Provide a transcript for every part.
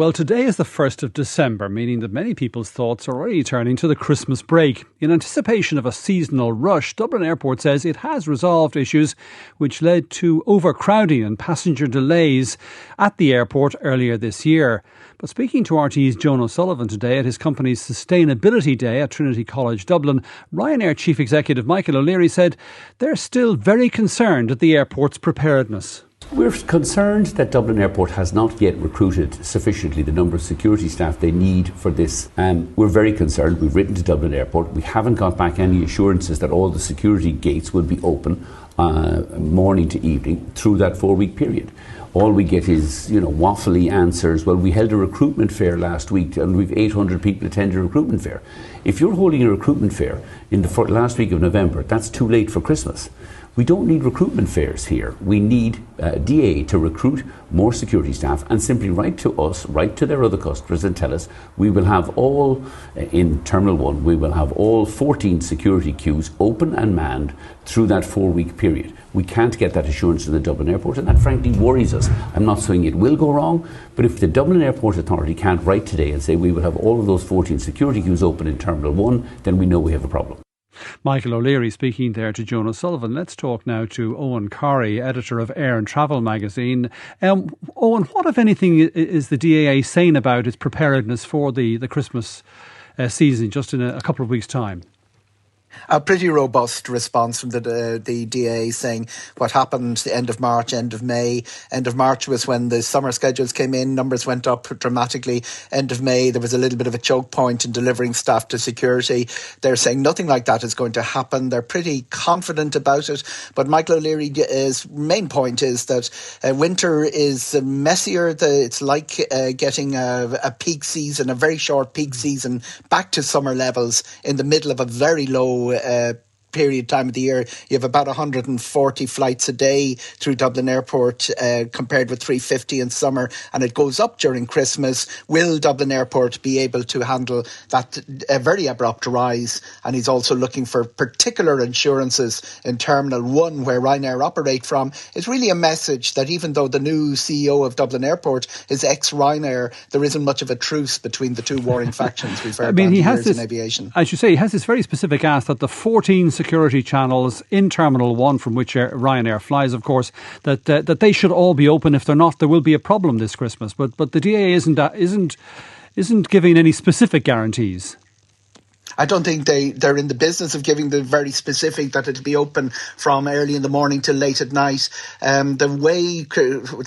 Well, today is the 1st of December, meaning that many people's thoughts are already turning to the Christmas break. In anticipation of a seasonal rush, Dublin Airport says it has resolved issues which led to overcrowding and passenger delays at the airport earlier this year. But speaking to RT's Joan O'Sullivan today at his company's Sustainability Day at Trinity College Dublin, Ryanair Chief Executive Michael O'Leary said they're still very concerned at the airport's preparedness. We're concerned that Dublin Airport has not yet recruited sufficiently the number of security staff they need for this. We're very concerned. We've written to Dublin Airport. We haven't got back any assurances that all the security gates will be open morning to evening through that 4-week period. All we get is, waffly answers. Well, we held a recruitment fair last week and we've 800 people attend a recruitment fair. If you're holding a recruitment fair in the last week of November, that's too late for Christmas. We don't need recruitment fairs here. We need DA to recruit more security staff and simply write to us, write to their other customers and tell us we will have all, in Terminal 1, we will have all 14 security queues open and manned through that 4-week period. We can't get that assurance to the Dublin Airport, and that frankly worries us. I'm not saying it will go wrong, but if the Dublin Airport Authority can't write today and say we will have all of those 14 security queues open in Terminal 1, then we know we have a problem. Michael O'Leary speaking there to Joan O'Sullivan. Let's talk now to Eoghan Corry, editor of Air and Travel magazine. Eoghan, what, if anything, is the DAA saying about its preparedness for the Christmas season just in a couple of weeks' time? A pretty robust response from the DAA saying what happened the end of March, end of May. End of March was when the summer schedules came in, numbers went up dramatically. End of May, there was a little bit of a choke point in delivering staff to security. They're saying nothing like that is going to happen. They're pretty confident about it. But Michael O'Leary's main point is that winter is messier. It's like getting a peak season, a very short peak season, back to summer levels in the middle of a very low time of the year. You have about 140 flights a day through Dublin Airport compared with 350 in summer, and it goes up during Christmas. Will Dublin Airport be able to handle that very abrupt rise? And he's also looking for particular insurances in Terminal 1 where Ryanair operate from. It's really a message that even though the new CEO of Dublin Airport is ex-Ryanair, there isn't much of a truce between the two warring factions we've heard about years in aviation. As you say, he has this very specific ask that the 14 security channels in Terminal 1 from which Ryanair flies, of course, that they should all be open. If they're not, there will be a problem this Christmas. But the DAA isn't giving any specific guarantees. I don't think they're in the business of giving the very specific that it'll be open from early in the morning till late at night. The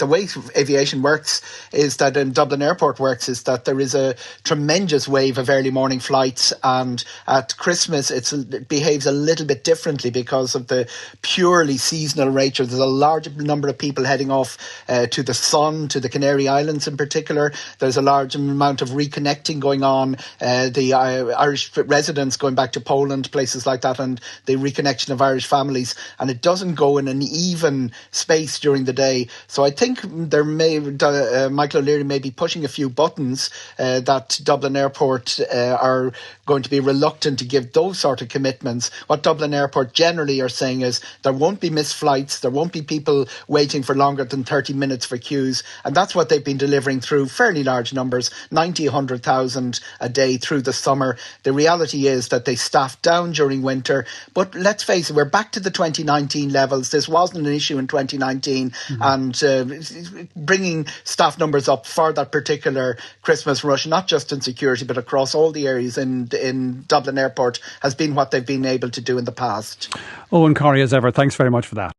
way aviation works is that, in Dublin Airport works, is that there is a tremendous wave of early morning flights, and at Christmas it behaves a little bit differently because of the purely seasonal nature. There's a large number of people heading off to the sun, to the Canary Islands in particular. There's a large amount of reconnecting going on. The Irish residents going back to Poland, places like that, and the reconnection of Irish families, and it doesn't go in an even space during the day. So I think Michael O'Leary may be pushing a few buttons that Dublin Airport are going to be reluctant to give those sort of commitments. What Dublin Airport generally are saying is there won't be missed flights, there won't be people waiting for longer than 30 minutes for queues, and that's what they've been delivering through fairly large numbers, 90, 100,000 a day through the summer. The reality is that they staff down during winter, but let's face it, we're back to the 2019 levels. This wasn't an issue in 2019, and bringing staff numbers up for that particular Christmas rush, not just in security but across all the areas in Dublin Airport, has been what they've been able to do in the past. Eoghan Corry, as ever, thanks very much for that.